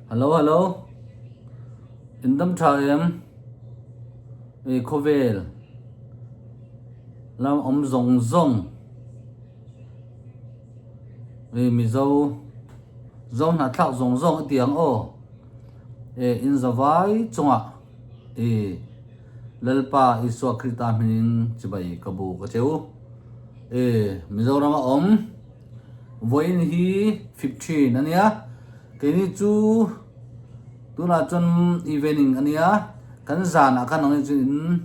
Hello, hello. In them time, a covel. Lam zong zong. A mizo zong na thak zong zong tiang o. In the vai chunga. Lalpa iswa krita min chibai kabu kacheu. Mizo rama voin hi 15 ania. Kini chu tuna chun evening ania kan zan akan nang chin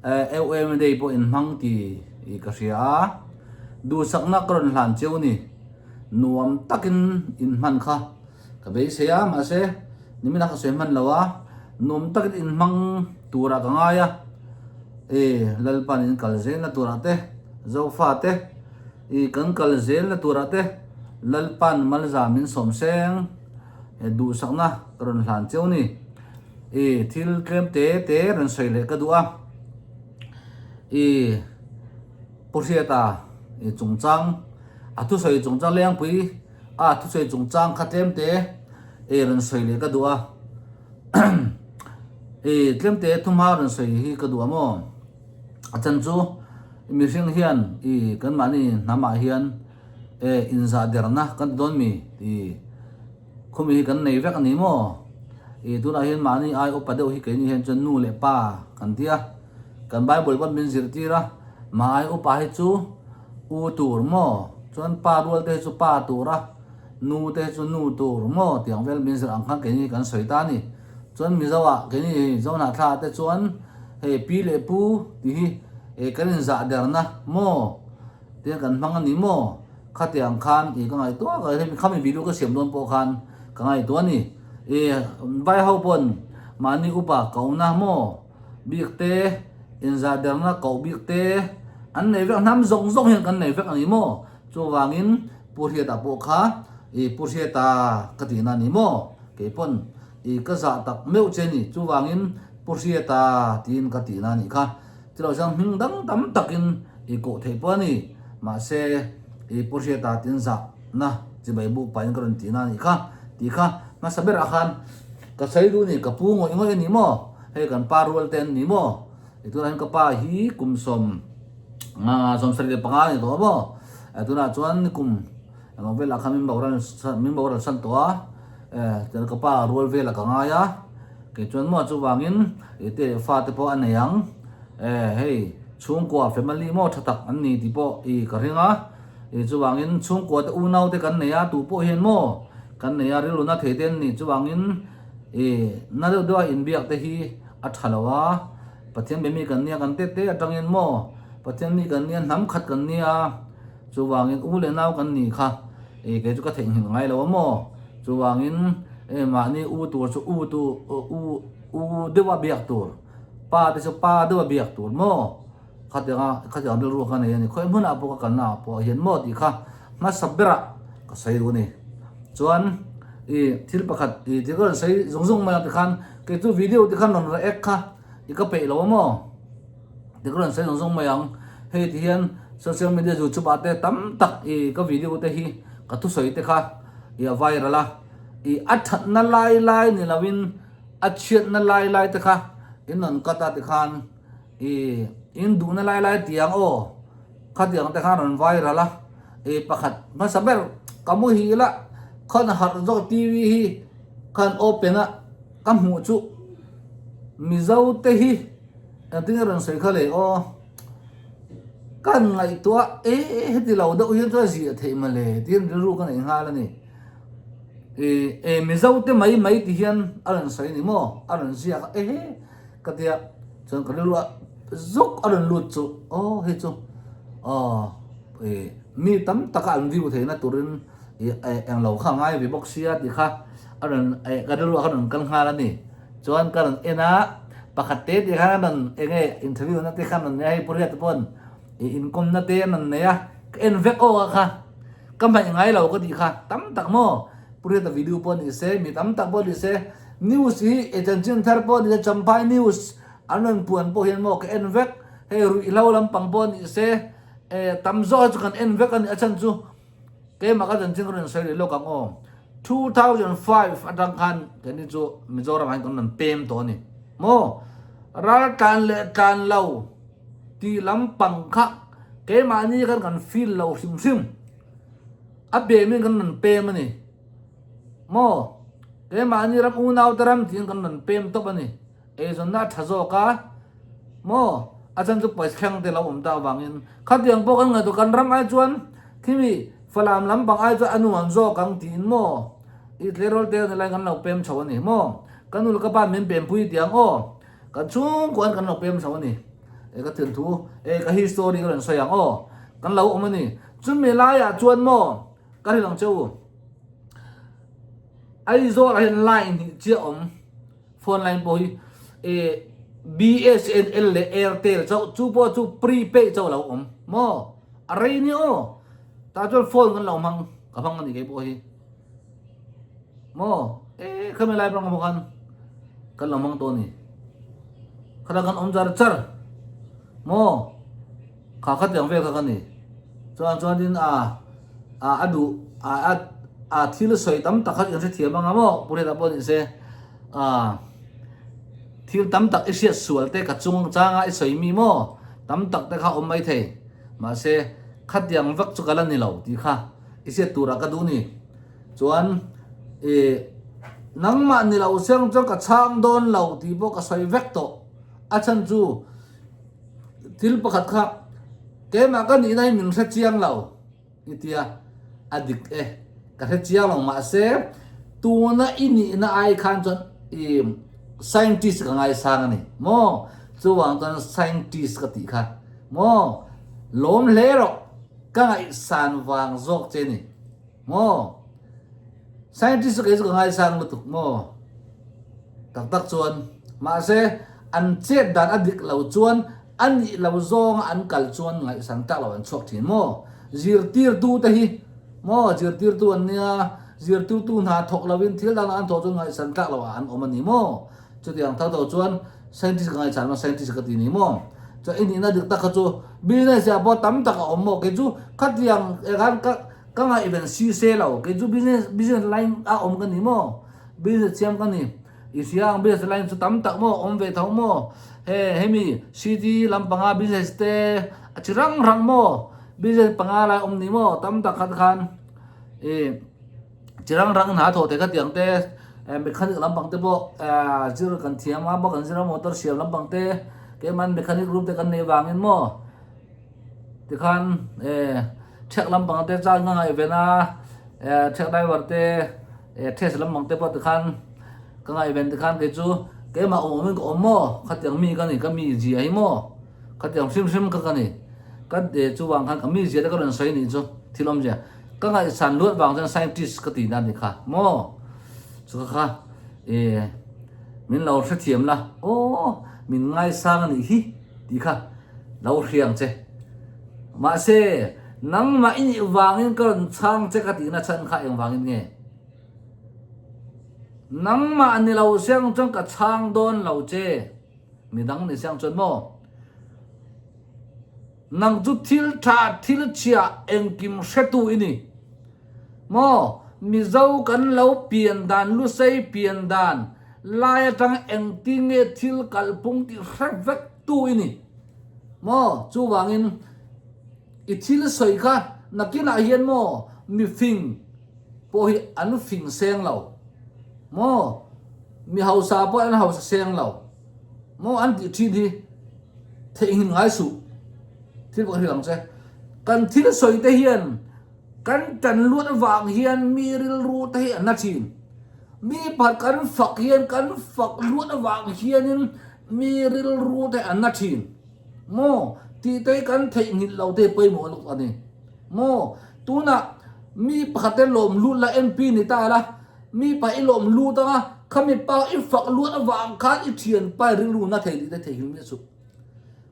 em day po in mang ti ka sia du sakna kron hlan cheu ni nuam takin in man kha ka be sia ma se nimina ka se man lawa num takin in mang tura ka ngaya lalpan in kalzen la tura te zo fa te kan kalzen la tura te lalpan malzamin somseng du sakna kron hlan cheu ni thil tlem te ran soile ka du'a porsiata chungchang atu soi chungchang leng pui tu soi chungchang khatlem te ran soile ka du'a tlem te thumha ran soi hi ka du'a mo achan chu mi hring hian kan mani nama hian inza derna kan don mi khumi kan nei vek ani mo tuna hian mani ai opadeu hi ke ni hian chon nu le pa kan tia kan bible ban min zir tira ma ai opa hi chu u tur mo chon pa rul te chu pa tura nu te chu nu tur mo tiang vel min zir ang khan ke ni kan soita ni chon mi zawa ke ni zona tha te chon pi le pu ti hi kan za derna mo te kan mang ani mo khatiang khan ka ngai to ga he khami video ka sem don po khan ka ngai to ni vai ho pon mani upa kauna mo bikte inza derna kau bikte an nei vek nam zong zong hian kan nei vek ani mo chu wangin purhiata po kha purhiata katina ni mo ke pon ka za tak meu cheni chu wangin purhiata tin katina ni kha chilo sang hing dang tam takin ko thei po ni ma se purhiata tin za na chibai bu pain karon tina ni kha ti kha ma saber akhan ka saidu ni ka pungo ingo ni mo he kan parwal ten ni mo itu ran ka pa hi kumsom nga som sari panga ni to mo itu na chuan kum ang vel akhamin bawran san to ten ka pa rol vel ka nga ya ke chuan mo chu wangin ite fa te po anayang hey chungkwa family mo thatak an ni ti po ka ringa chu wangin chungkwa te unaw te kan ne ya tu po hian mo kan ne ya rilu na theten ni chu wangin na do in biak te hi athalawa pathian bemi kan nia kan te atangin mo pathian ni kan nia nam khat kan nia chu wangin ule naw kan ni kha ke chu ka theng hin ngai lo mo chu wangin ma ni u tur chu u dewa biak tur pa te chu pa dewa biak tur mo khatya bil ru khan ni khoi mun apo ka kan na po hian mo ti kha ma sabera ka sai ru ni chuan thil pakhat tikon sai zong ma ti khan ke chu video ti khan non ra ek kha ka pe lo mo tikon sai zong ma yang he ti hian social media chu chuba te tam tak ka video te hi ka tu soi te kha viral la athat na lai ni lawin achet na lai te kha inon kata ti khan in du na lai tiang o khatiang te khan on viral la pakhat ma saber kamu hi la khan har zo tv hi khan open a kamu chu mizo te hi ating ran sai khale o kan ngai to ti lo do hian to ji thei male tin ru kan nga la ni mizo te mai ti hian aran sai ni mo aran sia ka tia chon ka lu zok aran lut chu he chu mi tam taka an view thei na turin ang lo kha ngai vi box sia ti kha aran ka ru aran kan nga la ni chuan karan ena pakhatte ti kha nan interview na ti kha nan ai puriat pon income na te nan ne ya en vek o kha kamai ngai lo ko ti kha tam tak mo puriat video pon ise mi tam tak pon ise news hi attention thar pon ise champai news anan puan po hian mo ka en vek he ru ilaw lam pang pon ise tam zo chu kan en vek an achan chu ke maka jan ching ron sai lo kang o 2005 atang khan kani chu Mizoram han kon nan pem to ni mo ral tan le tan lau ti lampang kha ke mani kan feel lau sim a be min kan nan pem ni mo ke mani ram unaw taram tin kan nan pem to bani e zon na thazo ka mo achan chu pais khang te lau ta wangin khatiang po kan nga to kan ram ai chuan khimi falam lampang ai chu anu am zo kang tin mo i tlerol te na lai kan lau pem chaw ni mo kanul ka pa min pem pui tiang o kan chung kuan kan lau pem chaw ni e ka tin thu e ka history kan soyang o kan lau om ni chun me la ya chuan mo ka hi lang cheu ai zo la hin line ni chi om phone line po hi e BSNL le Airtel chaw chu po chu prepaid chaw lau om mo arai ni o ta chuan phone kan lau mang ka phang ni ke po hi mo kami lai prang mo kan lamang to ni kadagan om jar char mo khakat yang ve ka kan ni chuan din adu thil soi tam takhat yang se thiam anga mo pure da pon se thil tam tak isia sual te ka chung changa i soi mi mo tam tak te kha om mai the ma se khat yang vak chu kalan ni lo ti kha isia tura ka du ni chuan nang ma ni lau siang chong ka chang don lau ti bo ka soi vek to achan chu til pakhat kha ke ma ka ni nai min sa chiang lau itia adik ka sa chiang lau ma se tu na ini na ai khan chon scientist ka ngai sang ni mo chu wang ton scientist ka ti kha mo lom le ro ka ngai san wang zok che ni mo scientist cái gì ngay sang một tục mò tắc tắc chuan mà se ăn chết đàn ăn địch lâu chuan ăn nhị lâu zong ăn cල් chuan ngay sang tak lâu ăn chọc thì mò zir tir tu ta hi mò zir tir tu anh nia zir tu na thok lâu in thiếu đang ăn thok chuan ngay sang tak lâu ăn ôm anh mò cho tiếng thao đầu chuan scientist ngay sang nó scientist cái gì mò cho anh nhị na được tắc chu business ya bo tam tak ôm mò cái chu khát tiếng các ngài event si se lau cái chú business line om cái ní mo business chiam cái ní isiang business line chú tam tak mo om về thau mo hemi city lampanga business te achirang mo business pangala om ní mo tam tak khan chirang na tho te ka tiang te mechanic lampang te bo zir kan thiam ma bo kan zira motor siam lampang te ke man mechanic room te kan nei wangin mo te khan check lampang te cha nga event check driver te test lampang te pot khan ka nga event khan ke chu ke ma om mo khatyang mi ka ni ka mi ji ai mo khatyang sim ka ni ka de chu wang khan ka mi ji da ka ron sai ni chu thilom ja ka nga san luat wang jan scientist ka ti dan ni kha mo chu kha min lo sa thiam la min ngai sang ni hi ti kha lo riang che ma se nang ma ini wangin kan chang che ka ti na chan kha yang wangin nge nang ma ni lo siang chang ka chang don lo che mi dang ni siang chon mo nang ju thil chia eng kim setu ini mo mi zau kan lo pian dan lu sei pian dan lai tang eng tinge thil kalpung ti revek tu ini mo chu wangin ithil soi kha nakina hian mo mi fing po hi anu fing seng lo mo mi hausa po an hausa seng lo mo an ti thi di thei ngai su thil bo hiang che kan thil soi te hian kan tan luat wang hian mi ril ru te hi an thin mi pat kan fak hian kan fak luat wang hian mi ril ru te an thin mo ti tay kan thei ngit lo te pei mo luk ani mo tuna mi phate lom lu la mp ni ta la mi pa ilom lu ta khami pa i fak lu awang khan i thian pa ri lu na thei te thei mi su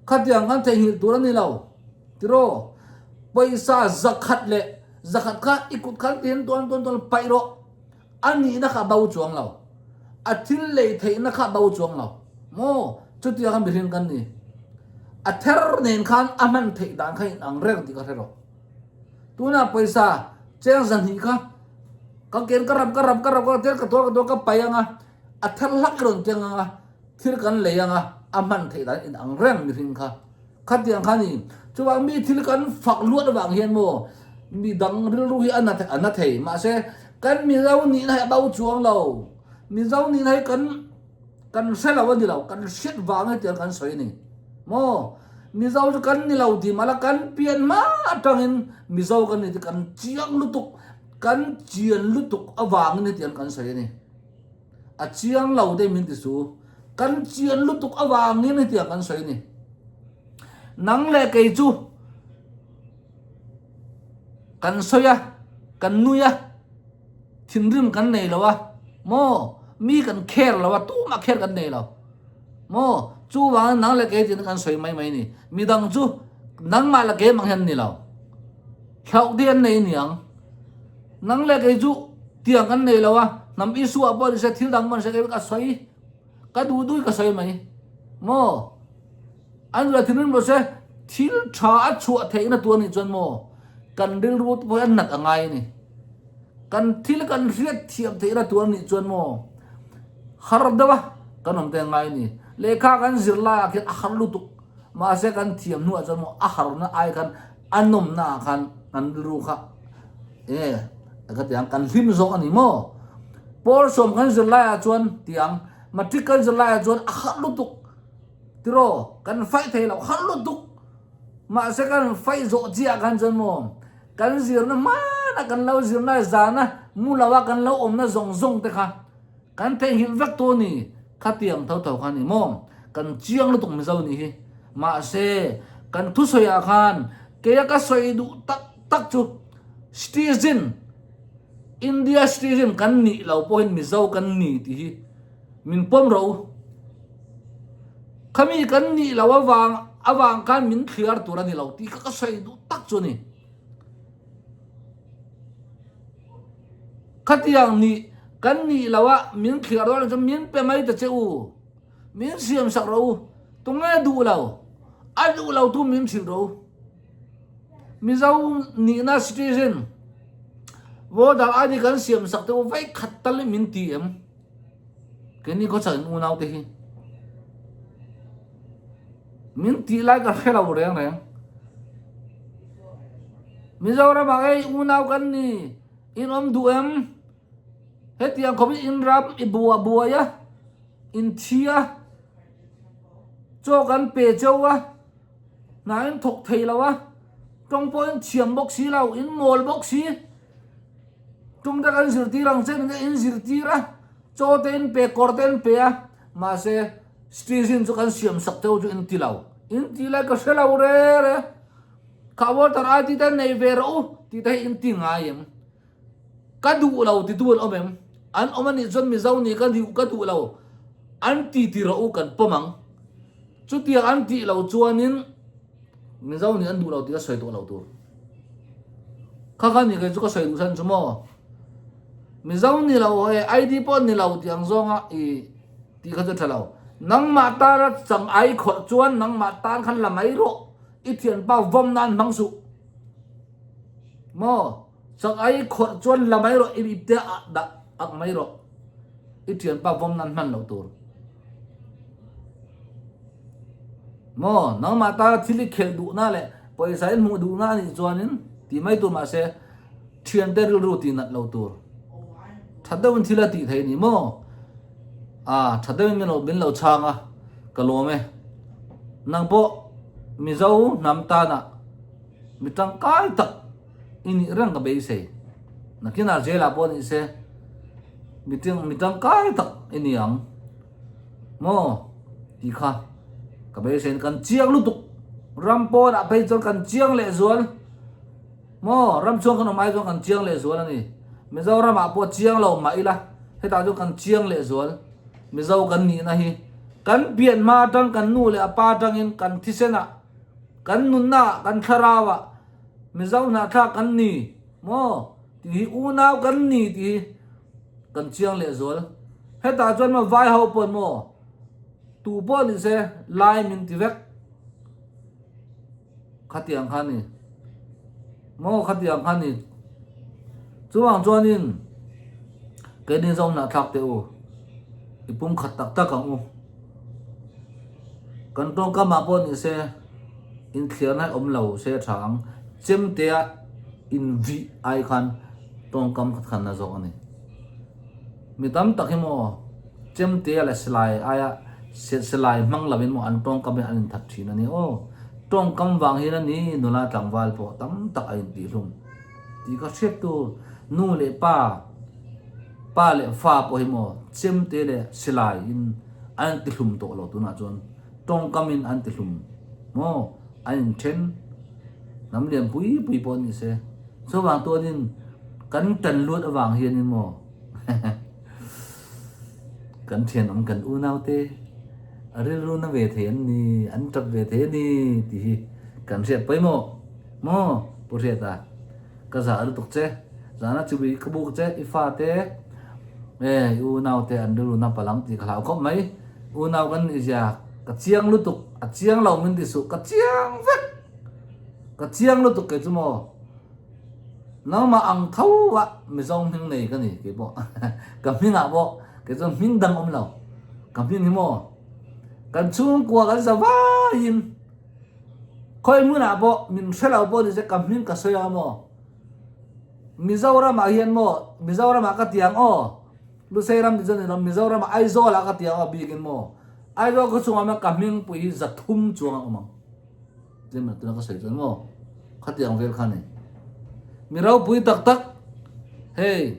khatyang kan thei hi tur ni lo tiro paisa zakat kha ikut khan tin ton pai ro ani na kha bau chuang lo athil le thei na kha bau chuang lo mo chutia kan birin kan ni a ther nen khan aman thei dan khai ang reng ti ka thero tuna paisa cheng zan hi kha ka ken ka rap tel ka to ka payanga athal lak ron changa thil kan leyanga aman thei dan in ang reng ni ring kha khatiang khani chuwa mi thil kan phak luat wang hian mo mi dang ril ru hi anat thei ma se kan mi zau ni na bau chuang lo mi zau ni na kan se lo ni lo kan shet wang ai tel kan soi ni mo mi zau kan ni lo di mala kan pian ma atangin mi zau kan ni kan chiang lutuk kan chian lutuk awang ni tel kan soi ni a chiang lo de min ti su kan chian lutuk awang ni tel kan soi ni nang le kei chu kan soya kan nuya thinrim kan nei lawa mo mi kan kher lawa tu ma kher kan nei law mo chu wang nang le kei tin kan soi mai ni mi dang chu nang ma la ke mang han ni law khau dian nei niang nang le kei chu tiang kan nei lawa nam isu abo se thil dang man se ke ka soi ka du ka soi mai mo an la thinin bo se thil tha chu thei na tu ni chon mo kan dil rut bo an nat angai ni kan thil kan riat thiam thei na tu ni chon mo har dawa kan om te ngai ni lekha kan zirla ki a har lu tu ma se kan thiam nu chon mo a har na ai kan anom na kan an ru kha ka tiang kan lim zo ani mo por som kan zirla chon tiang matik kan zirla chon a har lu tu tiro kan fai thei lo har lu tu ma se kan fai zo chia kan chon mo kan zir na ma na kan lau zir na zana mu lawa kan lau om na zong te kha kan te hil vek to ni khatiang thau khan ni mom kan chiang lu tung mi zau ni hi ma se kan thu soya khan ke ka soi du tak chu citizen India citizen kan ni lau point mi zau kan ni ti hi min pom ro kami kan ni lawa awang kan min clear tura ni lau ti ka soi du tak chu ni khatiang ni kan ni lawa min khia ro cho min pe mai ta cheu min siam sak ro tunga du lao a du lao tu min sil ro mi zau ni na citizen wo da ani kan siam sak te vai khat tal min ti em ke ni ko chan u nau te hi min ti lai ka khela wo reng mi zau ra ma ai u nau kan ni in om du em hetiang khobi in rap i bua ya in thia cho kan pe chowa na in thok thei lawa trong point chiam box si lau in mol box si tung da kan zir ti rang chen in zir ti ra cho ten pe kor ten pe a ma se station cho kan siam sak teu ju in ti lau in ti la ka se lau re ka wo tar a ti ta nei ve ro ti ta in ti nga yem ka du lau ti tu omem an omani zon mi zau ni kan ka du lau an ti ro kan pomang chu ti an ti lau chuanin mi zau ni an du lau ti ka soi to lau tu kha ni ka chu ka soi du san chu mo mi zau ni lau he id pon ni lau tiang zonga i ti kha chu thalau nang ma ta ra chang ai kho chuan nang ma tan khan lamai ro i thian pa vom nan mang su mo chang ai kho chuan lamai ro i te da ak mai ro i thian pa vom nan man lo tur mo nang ma ta thili khel du na le paisa in mu du na ni chuanin ti mai tu ma se thian te ru ti nat lo tur thadawin thila ti thei ni mo thadawin min lo bin lo changa kalome nang po mi zau nam ta na mi tang kai tak ini rang ka be se nakina jela po ni se mi tang kai tak ini ang mo ti kha ka be se kan chiang lu tuk ram po da pe chon kan chiang le zual mo ram chong kan mai chong kan chiang le zual ani mi zau ra ma po chiang lo mai la he ta jo kan chiang le zual mi zau kan ni na hi kan pian ma tang kan nu le apa tang in kan thisena kan nun na kan tharawa mi zau na tha kan ni mo ti u nau kan ni ti kan chiang le zual he ta jon ma vai ho pon mo tu po ni se lai min ti vek khatiang khani mo khatiang khani chuang chuanin cái đi dòng là thạc tiêu ipum khát tak tak ang u kan tong ka ma pon se in clear na om lo se thang chem te in vi ai khan tong kam khat khan na zo ani mi tam takimo chem te la slai aya slai mang lavin mo an tong kam an that thin ani o tong kam wang hin ani nula tangwal po tam tak ai ti lum ti ka set tu nu le pa le fa po himo chem te le slai in an ti lum to lo tu na chon tong kam in an ti lum mo an chen nam liam pui po ni se so wang to nin kan tan lut awang hian in mo kan thian om kan u nau te aril ru na ve thian ni an tap ve the ni ti kan se pai mo pu se ta ka za ar tuk che zana chu bi ka bu che ifa te u nau te an ru na palang ti khalau khop mai u nau kan ja ka chiang lu tuk a chiang lau min ti su ka chiang vek ka chiang lu tuk ke chu mo nó mà ăn thấu á mình xong hình này cái gì cái bộ cầm hình nào bộ cái trong hình đằng ông lầu cầm hình như mò cầm xuống qua cái sao in coi mưa nào bộ mình sẽ làm bộ thì sẽ cầm hình cả sợi mò mình giàu ra mà hiền mò mình giàu ra mà cái tiếng lu say ram thì dân này mình giàu ra mà ai giàu là cái tiếng bị cái mò ai giàu cái xuống mà cầm hình bùi giật thum chuông mà thế mà tôi nó có sợi dân mò cái tiếng về khăn này mirau pui tak tak hey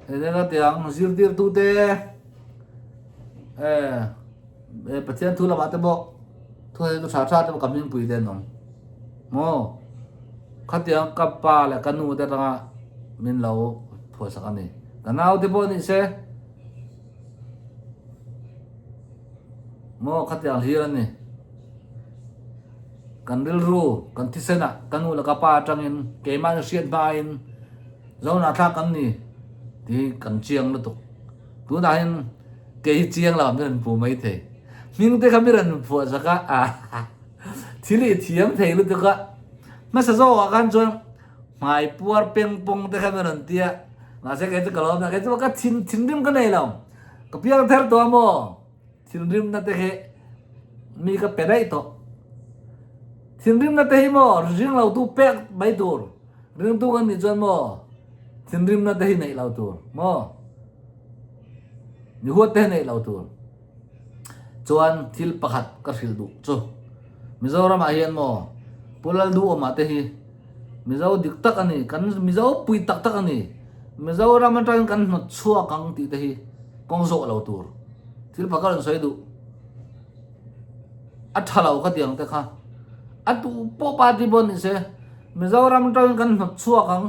đây là tiếng zir tir tu te pathian thu la ba te bo thôi tôi sa te kam ning pui den nom mo khat tiếng kappa la kanu te tanga min lo pho sak ani kanau te bo ni se mo khat tiếng hi ani kan ril ru kan tisena kanu la kapa tangin keman sian bain zona tha kan ni ti kan chiang lu tuk tu da hin ke chiang la men pu mai the ming te kamiran pu saka thili thiam thei lu tuk ma sa zo kan chon mai puar peng pong te kamiran tia ma se ke te kalom na ke chu ka thin rim ka nei law ka piang ther to mo thin rim na te he mi ka pedai to thiên rim na tehi mo riêng lau tu pek bay tur riêng tu kan ni chuan mo thiên rim na tehi nei lau tur mo ni huat te nei lau tur chuan thil pakhat ka hril du chu mizoram a hian mo pulal du ma tehi mizo dik tak ani kan mizo pui tak tak ani mizoram atang kan no chua kang ti tehi kong zo lau tur thil pakal soi du athalau ka tiang te kha atu po pa ti bon se mizoram tang kan no chua kang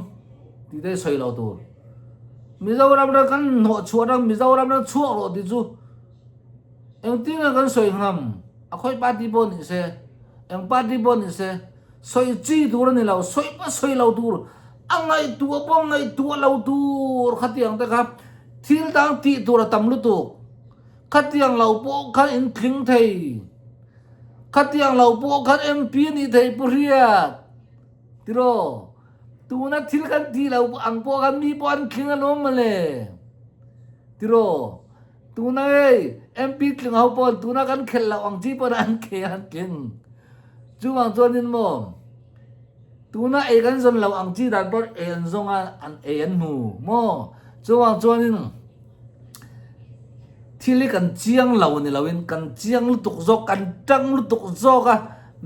ti te soi lau tur mizoram ra kan no chua dang mizoram ra chua lo ti chu eng ting kan soi ngam a khoi pa ti bon se eng pa ti bon se soi chi tur ni lau soi pa soi lau tur angai tu bong ngai tu lau tur khatiang te kha thil dang ti tur tam lu tu khatiang lau po khan in thing thei khatiang lau po khan mp ni thei puria tiro tu na thil kan ti lau ang po kan mi po an khinga lom male tiro tu na ei mp kling hau po tu na kan khel lau ang chi po an khe an king chu wang chuan in mo tu na ei kan zon lau ang chi dan por en zonga an en mu mo chu wang chuan in thili kan chiang lau ni lawin kan chiang lu tuk zo kan tang lu tuk zo ka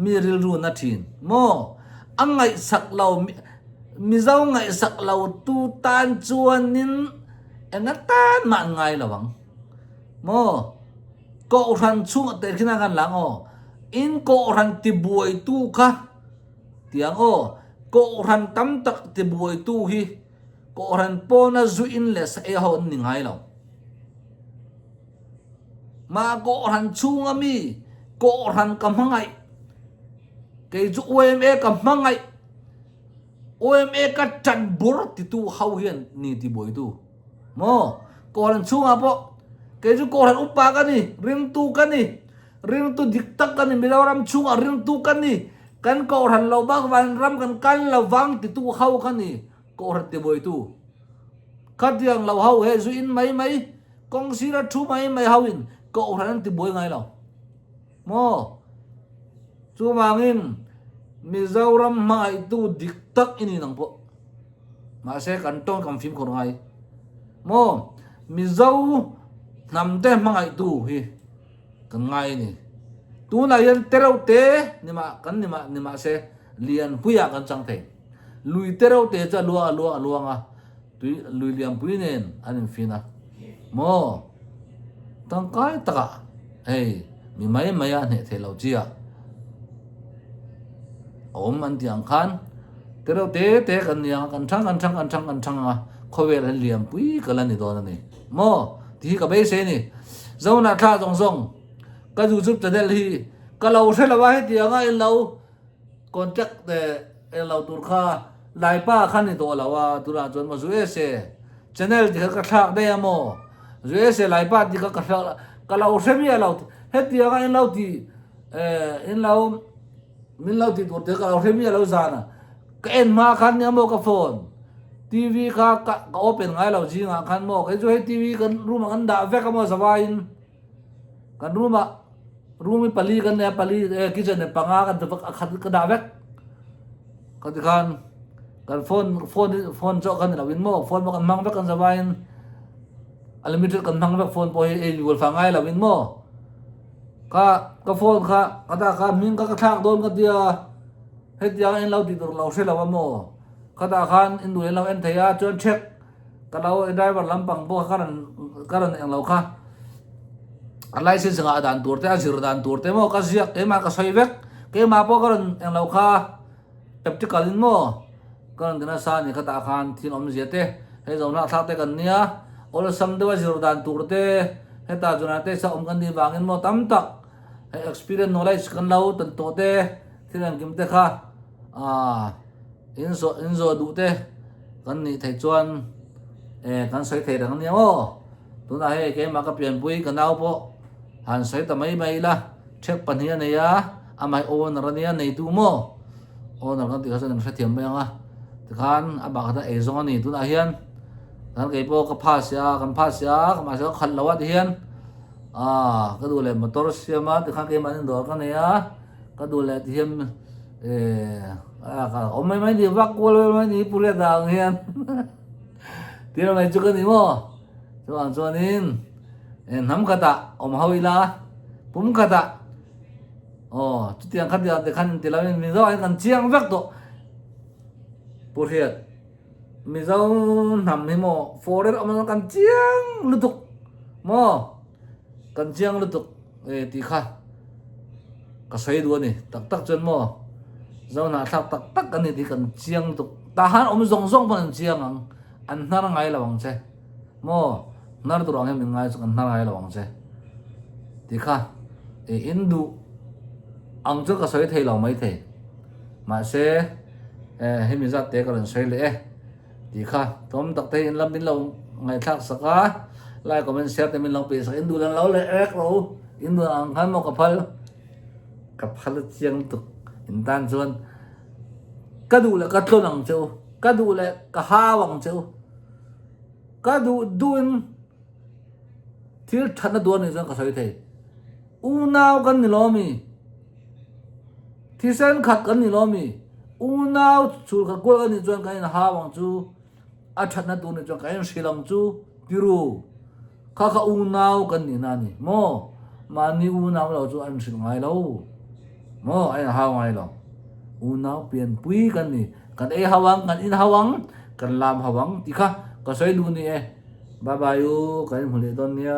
mi ril ru na thin mo angai sak lau mi zau ngai sak lau tu tan chuan nin enga tan ma ngai lawang mo ko ran chung te khina kan lang o in ko ran ti buai tu kha tiang o ko ran tam tak ti buai tu hi ko ran po na zu in les e ho ni ngai lo ma ko ran chung ami ko ran kamangai ke ju ome kamangai ome ka chan bur ti tu hau hian ni ti buai tu mo ko ran chung apo ke ju ko ran upa ka ni ring tu ka ni ring tu dik tak ka ni milaram chung a ring tu ka ni kan ko ran lo bak van ram kan lo wang ti tu hau ka ni ko ran ti buai tu khát tiếng lâu hậu hệ duy in mấy công sĩ ra chú mấy hậu in cậu khả năng tìm bối ngay lâu mô chú mang in Mizoram mai tu diktak ini nang po mase kantong kam phim khổ ngay mô Mizo nằm te mangai tu hi kan ngai ni tu na yan terau te ni ma se lian puya kan chang the lui terau te cha lua nga tu lui liam pui nen anin fina mo tang kai taka hey mi mai maya ne the lo chia om an tiang khan terau te kan yang kan chang nga khovel liam pui kalan ni do na ni mo thì cả bây giờ này dâu nát tha rong cái dù giúp cho nên thì cái lâu sẽ là bao hết tiền ngay lâu còn chắc để lâu tuổi kha lại ba khăn thì tuổi lâu à tuổi nào chuẩn mà dưới sẽ cho nên thì cái thằng đây mà dưới sẽ lại ba thì cái lâu sẽ bị lâu hết tiền ngay lâu thì in lâu mình lâu thì tuổi cái lâu sẽ bị lâu già nè cái em mà khăn nhá một cái phone TV ka open ngai lo ji nga khan mo cái jo TV kan room an da ve ka mo sawain kan room pali kan ne pali kitchen ne panga kan khat ka da ve kan phone jo kan la win mo phone mo kan mang ve kan sawain unlimited kan mang ve phone po e wol fa ngai la win mo ka phone ka da ka min ka thak don ka dia het yang en lo ti dur lo se la mo kata kan indu elo en thaya chon check kalau driver lampang bo karan yang lau kha license nga dan turte asir dan turte mo kasiak ema ka soivek ke ma po karan yang lau kha practical mo karan dina sa ni kata kan tin om jete he zona thate kan nia ol sam de asir dan turte heta jona te sa om kan di bangin mo tam tak experience knowledge kan lau tan to te thiran kim te kha inzo du te kan ni thai chuan kan soi thei dang ni mo tu na he ke ma ka pian pui kan nau po han soi ta mai la check pan hi ne ya amai on ra ni nei tu mo on ra kan ti ka san sa thiam mai nga ti khan aba ka e zong ni tu na hian kan ke po ka pass ya ka ma sa khan lawa ti hian ka du le motor siama ti khan ke man do ka ne ya ka du le ti hiam ông mấy đi vác qua mấy đi pule đào hiền thì là mày chưa có gì mà cho nên nắm cả ta ông hậu là bún cả ta chút tiền khát tiền thì khăn thì là mình do anh cần chiang vác to bột hiền mình do nằm thì mà phô đấy ông nó cần chiang liên tục mà cần chiang liên tục thì khá cái xoay đua này tắc chân mà dâu na thak tak kan ni di kan chiang tu tahan om zong pan chiang an nar ngai lawang che mo nar tu rang hem ngai chu kan nar ngai lawang che ti kha indu ang chu ka soi thei law mai thei ma se hemi zat te kan soi le ti kha tom tak te in lam bin law ngai thak saka lai comment share te min law pe sa indu lan law le ek lo indu ang han mo ka phal chiang tu in tan chuan ka du la ka tlonang chu ka du la ka hawang chu ka du duin thil thana do ni jang ka soi thei u naw kan ni lomi thisan khat kan ni lomi u naw chul ka kol kan ni chuan ka in hawang chu a thana tu ni chuan ka in silang chu tiru ka u naw kan ni na ni mo ma ni u naw lo chu an sil ngai lo mo ai hawang ai lo unaw pian pui kan ni kan hawang kan in hawang kan lam hawang ti kha ka soi du ni bye bye kan hule don ya